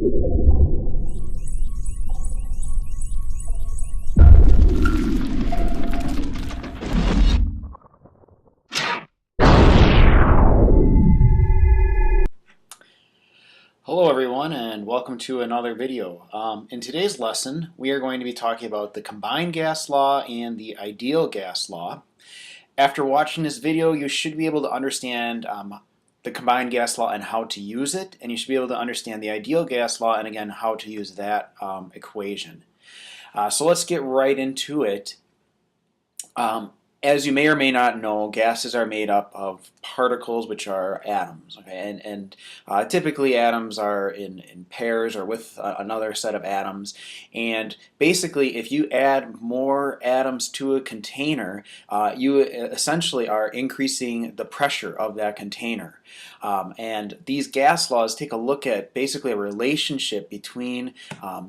Hello everyone and welcome to another video. In today's lesson we are going to be talking about the combined gas law and the ideal gas law. After watching this video you should be able to understand the combined gas law and how to use it, and you should be able to understand the ideal gas law and again how to use that equation. So let's get right into it. As you may or may not know, gases are made up of particles, which are atoms. Okay, and typically atoms are in pairs or with another set of atoms. And basically, if you add more atoms to a container, you essentially are increasing the pressure of that container. And these gas laws take a look at basically a relationship between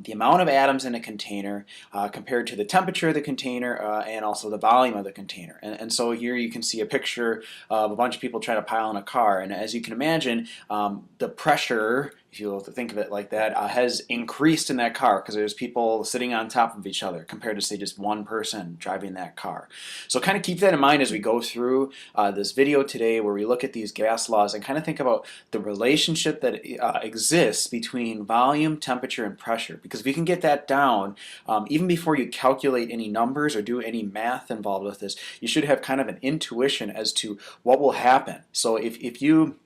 the amount of atoms in a container compared to the temperature of the container and also the volume of the container. And so here you can see a picture of a bunch of people trying to pile in a car, and as you can imagine, the pressure, if you think of it like that, has increased in that car because there's people sitting on top of each other compared to say just one person driving that car. So kind of keep that in mind as we go through this video today, where we look at these gas laws and kind of think about the relationship that exists between volume, temperature, and pressure. Because if you can get that down, even before you calculate any numbers or do any math involved with this, you should have kind of an intuition as to what will happen. So if you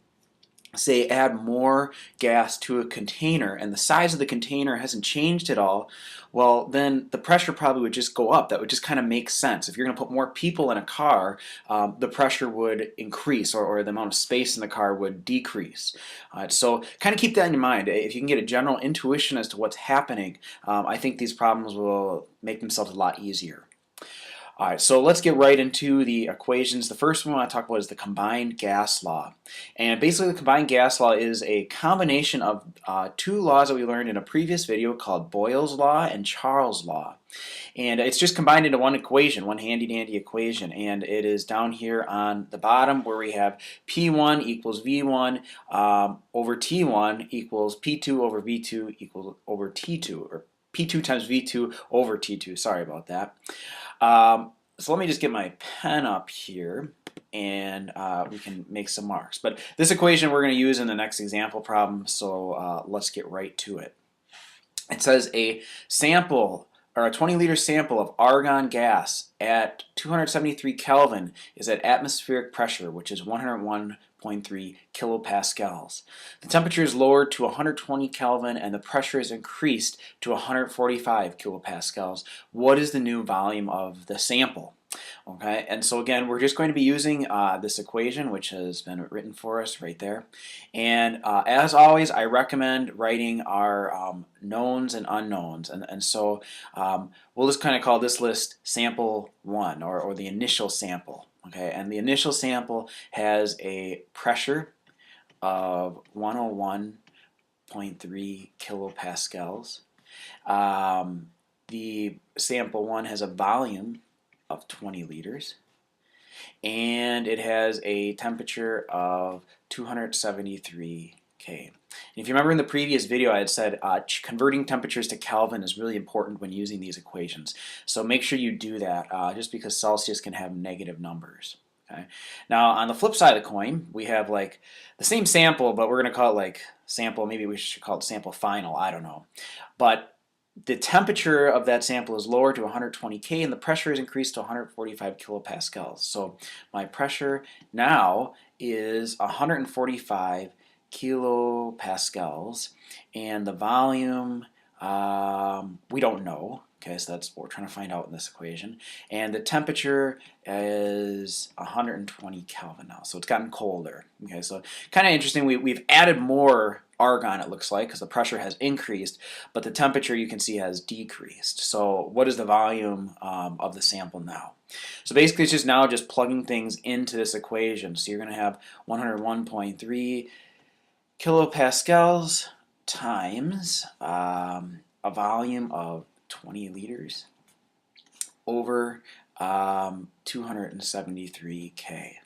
say add more gas to a container and the size of the container hasn't changed at all, well then the pressure probably would just go up. That would just kind of make sense. If you're going to put more people in a car, the pressure would increase, or the amount of space in the car would decrease. So kind of keep that in mind. If you can get a general intuition as to what's happening, I think these problems will make themselves a lot easier. Alright, so let's get right into the equations. The first one I want to talk about is the combined gas law. And basically the combined gas law is a combination of two laws that we learned in a previous video called Boyle's law and Charles' law. And it's just combined into one equation, one handy-dandy equation. And it is down here on the bottom where we have P1 equals V1 over T1 equals P2 over V2 equals over T2, or P2 times V2 over T2. Sorry about that. So let me just get my pen up here and we can make some marks. But this equation we're going to use in the next example problem, so let's get right to it. It says a sample, or a 20-liter sample of argon gas at 273 Kelvin is at atmospheric pressure, which is 101.3 kilopascals. The temperature is lowered to 120 Kelvin and the pressure is increased to 145 kilopascals. What is the new volume of the sample? Okay, and so again, we're just going to be using this equation, which has been written for us right there. And as always, I recommend writing our knowns and unknowns. And so we'll just kind of call this list sample 1, or the initial sample. Okay, and the initial sample has a pressure of 101.3 kilopascals. The sample 1 has a volume of 20 liters, and it has a temperature of 273 K. And if you remember in the previous video I had said converting temperatures to Kelvin is really important when using these equations. So make sure you do that, just because Celsius can have negative numbers. Okay. Now on the flip side of the coin, we have like the same sample, but we're going to call it like sample, maybe we should call it sample final, I don't know. But the temperature of that sample is lower to 120 K and the pressure is increased to 145 kilopascals. So my pressure now is 145 kilopascals, and the volume we don't know. Okay, so that's what we're trying to find out in this equation. And the temperature is 120 Kelvin now, so it's gotten colder. Okay, so kind of interesting. We've added more argon, it looks like, because the pressure has increased, but the temperature you can see has decreased. So what is the volume of the sample now? So basically it's just now just plugging things into this equation. So you're going to have 101.3 kilopascals times a volume of 20 liters over 273 K.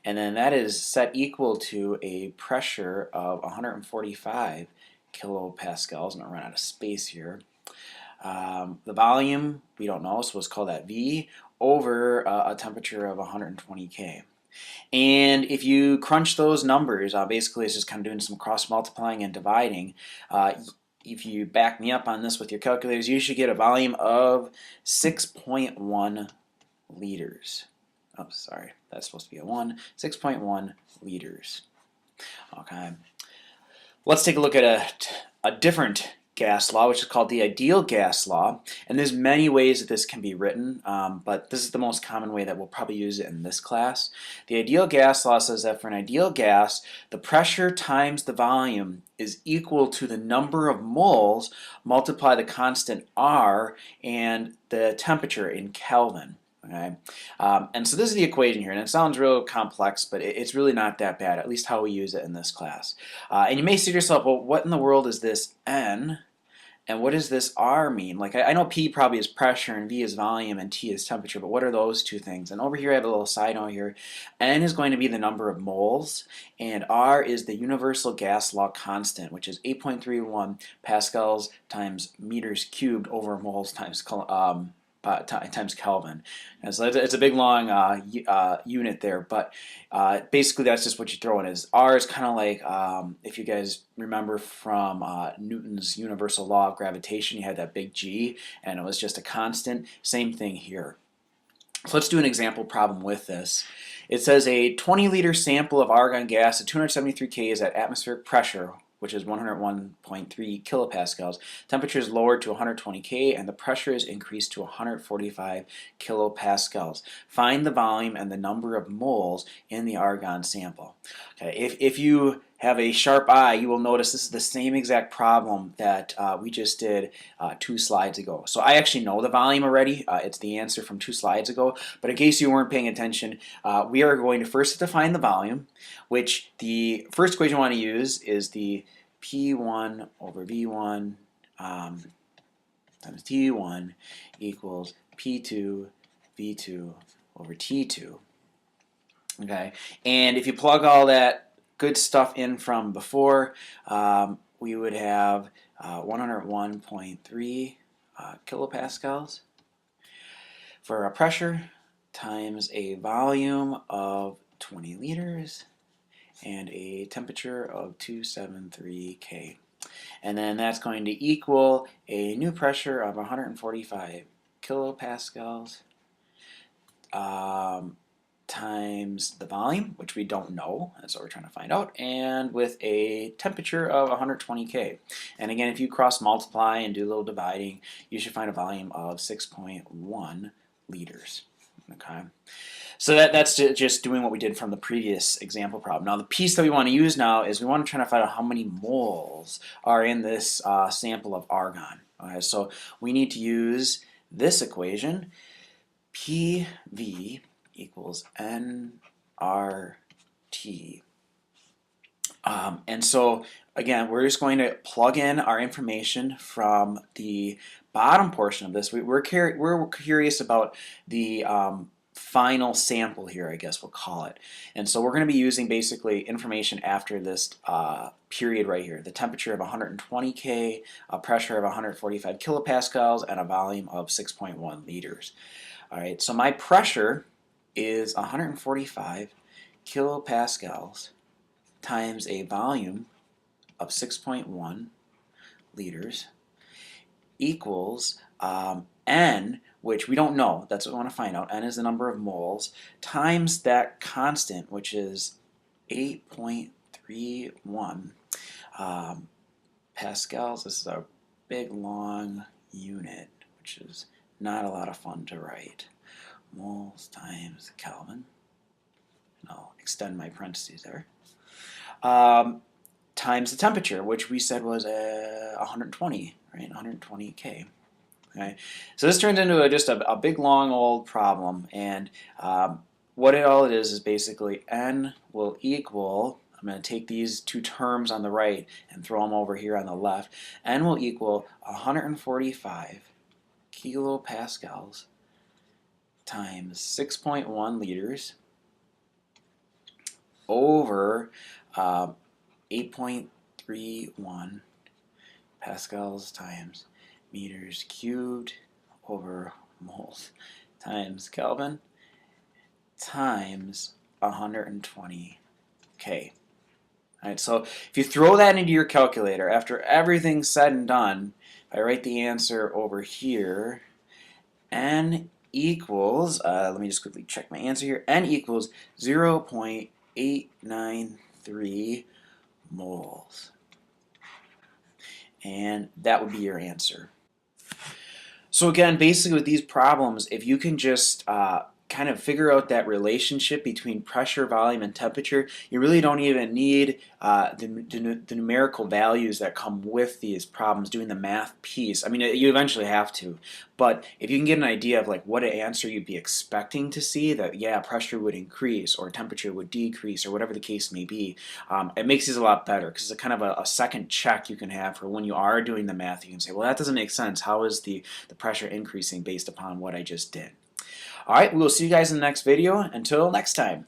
And then that is set equal to a pressure of 145 kilopascals. I'm going to run out of space here. The volume, we don't know, so let's call that V, over a temperature of 120 K. And if you crunch those numbers, basically it's just kind of doing some cross multiplying and dividing. If you back me up on this with your calculators, you should get a volume of 6.1 liters. Oh, sorry, that's supposed to be a 1. 6.1 liters. Okay. Let's take a look at a different gas law, which is called the ideal gas law. And there's many ways that this can be written, but this is the most common way that we'll probably use it in this class. The ideal gas law says that for an ideal gas, the pressure times the volume is equal to the number of moles multiply the constant R and the temperature in Kelvin. Okay, and so this is the equation here, and it sounds real complex, but it's really not that bad, at least how we use it in this class. And you may say to yourself, well, what in the world is this N, and what does this R mean? Like, I know P probably is pressure, and V is volume, and T is temperature, but what are those two things? And over here I have a little side note here. N is going to be the number of moles, and R is the universal gas law constant, which is 8.31 pascals times meters cubed over moles times Kelvin. And so it's a big long unit there, but basically that's just what you throw in. Is R is kind of like, if you guys remember from Newton's universal law of gravitation, you had that big G and it was just a constant. Same thing here. So let's do an example problem with this. It says a 20-liter sample of argon gas at 273 K is at atmospheric pressure, which is 101.3 kilopascals. Temperature is lowered to 120 K and the pressure is increased to 145 kilopascals. Find the volume and the number of moles in the argon sample. Okay, if you have a sharp eye, you will notice this is the same exact problem that we just did 2 slides ago. So I actually know the volume already. It's the answer from 2 slides ago. But in case you weren't paying attention, we are going to first define the volume, which the first equation we want to use is the P1 over V1 times T1 equals P2 V2 over T2. Okay, and if you plug all that good stuff in from before, we would have 101.3 kilopascals for a pressure times a volume of 20 liters and a temperature of 273 K. And then that's going to equal a new pressure of 145 kilopascals times the volume, which we don't know, that's what we're trying to find out, and with a temperature of 120 K. And again, if you cross multiply and do a little dividing, you should find a volume of 6.1 liters. Okay, so that's just doing what we did from the previous example problem. Now the piece that we want to use now is we want to try to find out how many moles are in this sample of argon. Okay, so we need to use this equation, PV equals nRT. And so again, we're just going to plug in our information from the bottom portion of this. We're curious about the final sample here, I guess we'll call it. And so we're going to be using basically information after this period right here. The temperature of 120 K, a pressure of 145 kilopascals, and a volume of 6.1 liters. All right, so my pressure is 145 kilopascals times a volume of 6.1 liters equals N, which we don't know, that's what we want to find out. N is the number of moles, times that constant, which is 8.31 pascals. This is a big long unit, which is not a lot of fun to write. Moles times Kelvin. I'll extend my parentheses there. Times the temperature, which we said was 120, right? 120 K. Okay, so this turns into just a big long old problem, and what all it is basically N will equal, I'm going to take these two terms on the right and throw them over here on the left, N will equal 145 kilopascals times 6.1 liters over 8.31 pascals times meters cubed over moles times Kelvin times 120 K. Alright, so if you throw that into your calculator, after everything's said and done, if I write the answer over here, N equals, let me just quickly check my answer here, N equals 0.893 moles. And that would be your answer. So again, basically with these problems, if you can just kind of figure out that relationship between pressure, volume, and temperature, you really don't even need the numerical values that come with these problems, doing the math piece. I mean, you eventually have to, but if you can get an idea of like what an answer you'd be expecting to see, that yeah, pressure would increase or temperature would decrease or whatever the case may be, it makes these a lot better because it's kind of a second check you can have for when you are doing the math. You can say, well, that doesn't make sense. How is the pressure increasing based upon what I just did? Alright, we will see you guys in the next video. Until next time.